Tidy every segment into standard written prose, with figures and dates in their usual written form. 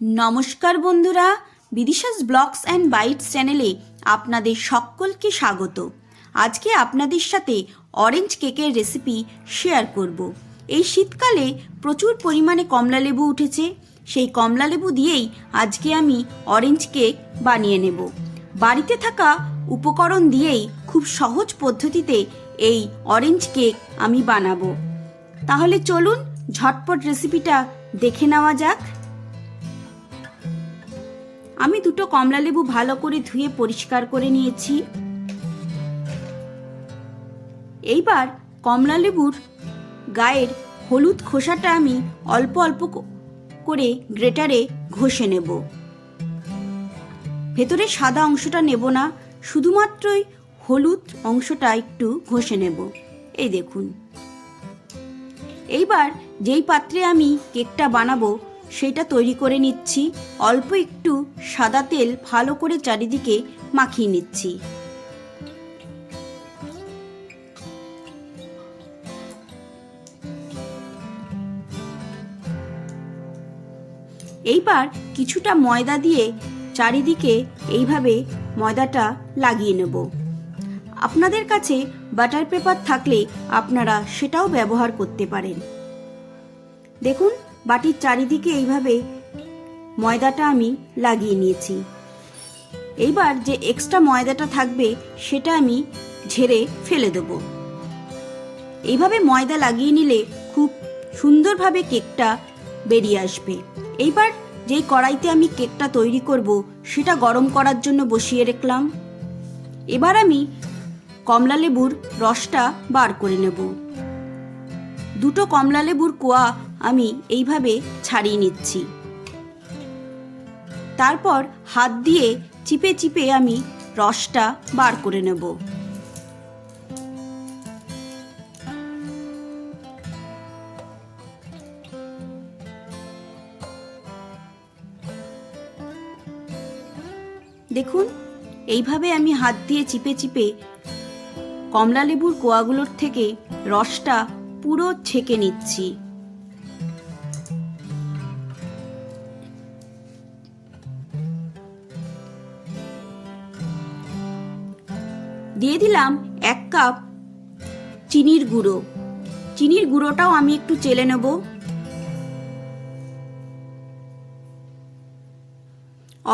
নমস্কার বন্ধুরা, বিদিশাস blogs and bytes চ্যানেলে আপনাদের সকলকে স্বাগত। আজকে আপনাদের সাথে অরেঞ্জ কেকের রেসিপি শেয়ার করব। এই শীতকালে প্রচুর পরিমাণে কমলালেবু উঠেছে, সেই কমলালেবু দিয়েই আজকে আমি অরেঞ্জ কেক বানিয়ে নেব। বাড়িতে থাকা উপকরণ দিয়েই খুব সহজ পদ্ধতিতে এই অরেঞ্জ কেক আমি বানাবো। তাহলে চলুন ঝটপট রেসিপিটা দেখে নেওয়া যাক। আমি দুটো কমলালেবু ভালো করে ধুয়ে পরিষ্কার করে নিয়েছি। এইবার কমলালেবুর গায়ের হলুদ খোসাটা আমি অল্প অল্প করে গ্রেটারে ঘষে নেব। ভেতরে সাদা অংশটা নেব না, শুধুমাত্রই হলুদ অংশটা একটু ঘষে নেব। এই দেখুন। এইবার যেই পাত্রে আমি কেকটা বানাবো সেটা তৈরি করে নিচ্ছি। অল্প একটু সাদা তেল ভালো করে চারিদিকে মাখিয়ে নিচ্ছি। এইবার কিছুটা ময়দা দিয়ে চারিদিকে এইভাবে ময়দাটা লাগিয়ে নেব। আপনাদের কাছে বাটার পেপার থাকলে আপনারা সেটাও ব্যবহার করতে পারেন। দেখুন, বাটির চারিদিকে এইভাবে ময়দাটা আমি লাগিয়ে নিয়েছি। এইবার যে এক্সট্রা ময়দাটা থাকবে সেটা আমি ঝেড়ে ফেলে দেব। এইভাবে ময়দা লাগিয়ে নিলে খুব সুন্দরভাবে কেকটা বেরিয়ে আসবে। এইবার যেই কড়াইতে আমি কেকটা তৈরি করব সেটা গরম করার জন্য বসিয়ে রাখলাম। এবার আমি কমলালেবুর রসটা বার করে নেব। দুটো কমলালেবুর কোয়া আমি এইভাবে ছাড়িয়ে নিচ্ছি। তারপর হাত দিয়ে চিপে চিপে আমি রসটা বার করে নেব। দেখুন, এইভাবে আমি হাত দিয়ে চিপে চিপে কমলালেবুর কোয়াগুলোর থেকে রসটা পুরো ছেঁকে নিচ্ছি। দিয়ে দিলাম 1 কাপ চিনির গুঁড়ো। চিনির গুঁড়োটাও আমি একটু চেলে নেব।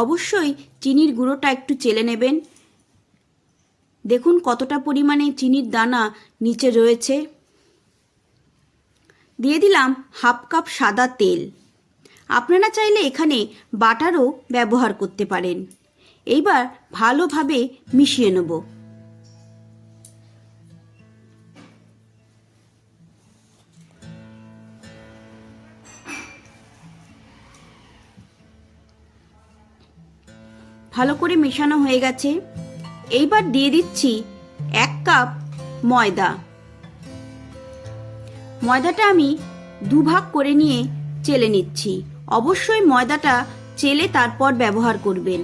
অবশ্যই চিনির গুঁড়োটা একটু চেলে নেবেন। দেখুন কতটা পরিমাণে চিনির দানা নিচে রয়েছে। দিয়ে দিলাম 1/2 কাপ সাদা তেল। আপনারা চাইলে এখানে বাটারও ব্যবহার করতে পারেন। এইবার ভালোভাবে মিশিয়ে নেব। ভালো করে মেশানো হয়ে গেছে। এইবার দিয়ে দিচ্ছি 1 কাপ ময়দা। ময়দাটা আমি 2 ভাগ করে নিয়ে চেলে নিচ্ছি। অবশ্যই ময়দাটা চেলে তারপর ব্যবহার করবেন।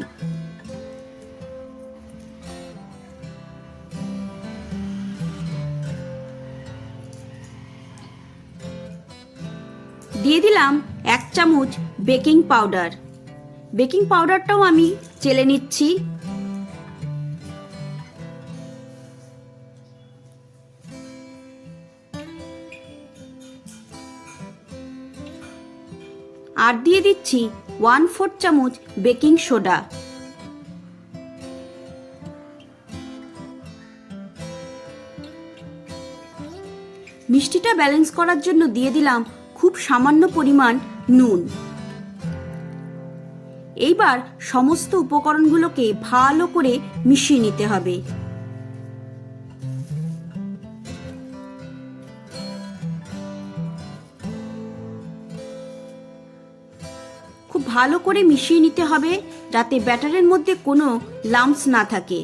দিয়ে দিলাম 1 চামচ বেকিং পাউডার। বেকিং পাউডারটাও আমি চেলে নিচ্ছি। আর দিয়ে দিচ্ছি 1/4 চামচ বেকিং সোডা। মিষ্টিটা ব্যালেন্স করার জন্য দিয়ে দিলাম খুব সামান্য পরিমাণ নুন। এইবার সমস্ত উপকরণগুলোকে ভালো করে মিশিয়ে নিতে হবে। খুব ভালো করে মিশিয়ে নিতে হবে যাতে ব্যাটারের মধ্যে কোনো লাম্পস না থাকে।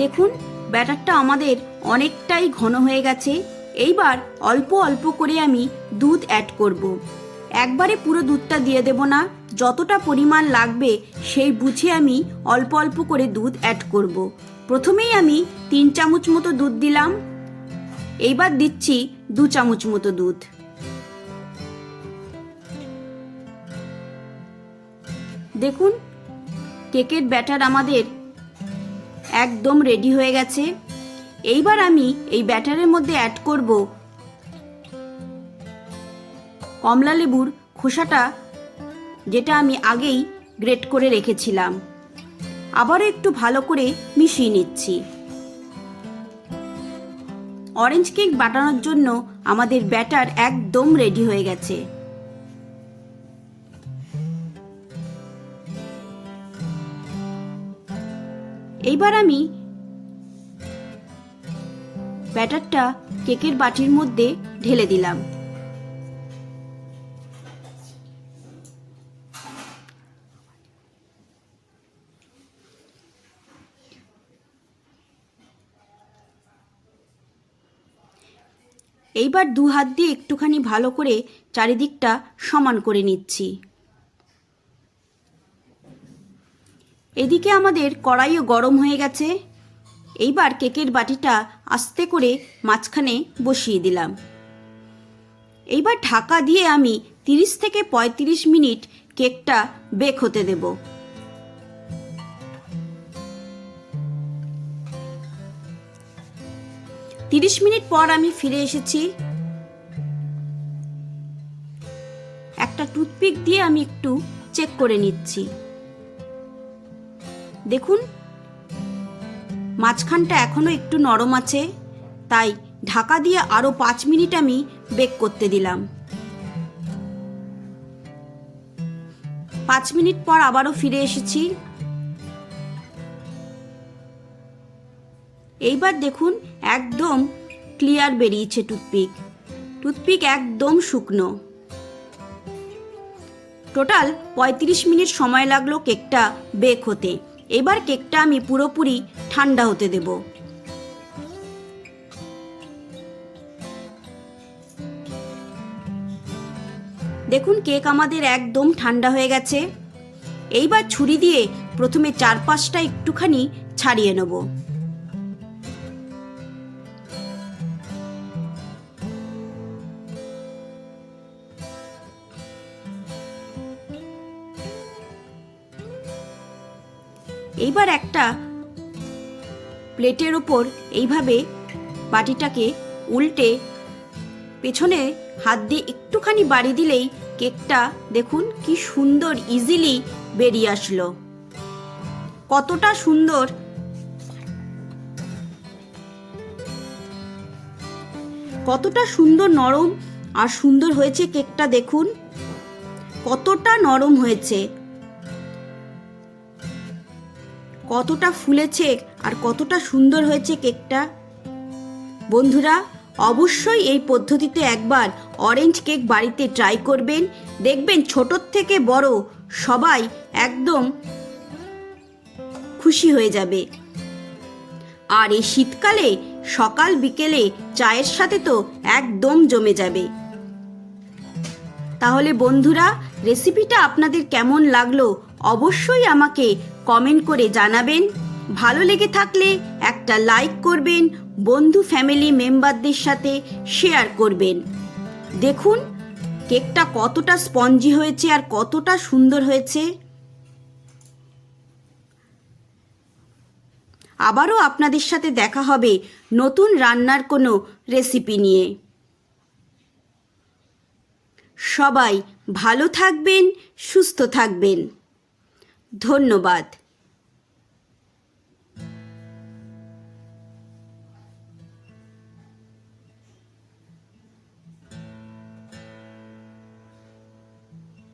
দেখুন, ব্যাটারটা আমাদের অনেকটাই ঘন হয়ে গেছে। এইবার অল্প অল্প করে আমি দুধ অ্যাড করব। একবারে পুরো দুধটা দিয়ে দেব না, যতটা পরিমাণ লাগবে সেই বুঝে আমি অল্প অল্প করে দুধ অ্যাড করব। প্রথমেই আমি 3 চামচ মতো দুধ দিলাম। এইবার দিচ্ছি 2 চামচ মতো দুধ। দেখুন কেকের ব্যাটার আমাদের একদম রেডি হয়ে গেছে। এইবার আমি এই ব্যাটারের মধ্যে অ্যাড করব কমলা লেবুর খোসাটা, যেটা আমি আগেই গ্রেট করে রেখেছিলাম। আবারও একটু ভালো করে মিশিয়ে নিচ্ছি। অরেঞ্জ কেক বানানোর জন্য আমাদের ব্যাটার একদম রেডি হয়ে গেছে। এইবার আমি ব্যাটারটা কেকের বাটির মধ্যে ঢেলে দিলাম। এইবার দু হাত দিয়ে একটুখানি ভালো করে চারিদিকটা সমান করে নিচ্ছি। এদিকে আমাদের কড়াইও গরম হয়ে গেছে। এইবার কেকের বাটিটা আস্তে করে মাঝখানে বসিয়ে দিলাম। এইবার ঢাকা দিয়ে আমি 30 থেকে 35 মিনিট কেকটা বেক হতে দেব। তিরিশ মিনিট পর আমি ফিরে এসেছি। একটা টুথপিক দিয়ে আমি একটু চেক করে নিচ্ছি। দেখুন মাঝখানটা এখনো একটু নরম আছে, তাই ঢাকা দিয়ে আরো 5 মিনিট আমি বেক করতে দিলাম। 5 মিনিট পর আবারও ফিরে এসেছি। এইবার দেখুন একদম ক্লিয়ার বেরিয়েছে টুথপিক একদম শুকনো। টোটাল 35 মিনিট সময় লাগলো কেকটা বেক হতে। এবার কেকটা আমি পুরোপুরি ঠান্ডা হতে দেব। দেখুন কেক আমাদের একদম ঠান্ডা হয়ে গেছে। এইবার ছুরি দিয়ে প্রথমে চারপাশটা একটুখানি ছাড়িয়ে নেব। এইবার একটা প্লেটের ওপর এইভাবে বাটিটাকে উল্টে পেছনে হাত দিয়ে একটুখানি বাড়ি দিলেই কেকটা দেখুন কি সুন্দর ইজিলি বেরিয়ে আসলো। কতটা সুন্দর, কতটা সুন্দর নরম আর সুন্দর হয়েছে কেকটা। দেখুন কতটা নরম হয়েছে, কতটা ফুলেছে আর কতটা সুন্দর হয়েছে কেকটা। বন্ধুরা অবশ্যই এই পদ্ধতিতে একবার অরেঞ্জ কেক বাড়িতে ট্রাই করবেন। দেখবেন ছোটোর থেকে বড় সবাই একদম খুশি হয়ে যাবে। আর এই শীতকালে সকাল বিকেলে চায়ের সাথে তো একদম জমে যাবে। তাহলে বন্ধুরা রেসিপিটা আপনাদের কেমন লাগলো অবশ্যই আমাকে কমেন্ট করে জানাবেন। ভালো লেগে থাকলে একটা লাইক করবেন, বন্ধু ফ্যামিলি মেম্বারদের সাথে শেয়ার করবেন। দেখুন কেকটা কতটা স্পঞ্জি হয়েছে আর কতটা সুন্দর হয়েছে। আবারও আপনাদের সাথে দেখা হবে নতুন রান্নার কোনো রেসিপি নিয়ে। সবাই ভালো থাকবেন, সুস্থ থাকবেন। ধন্যবাদ।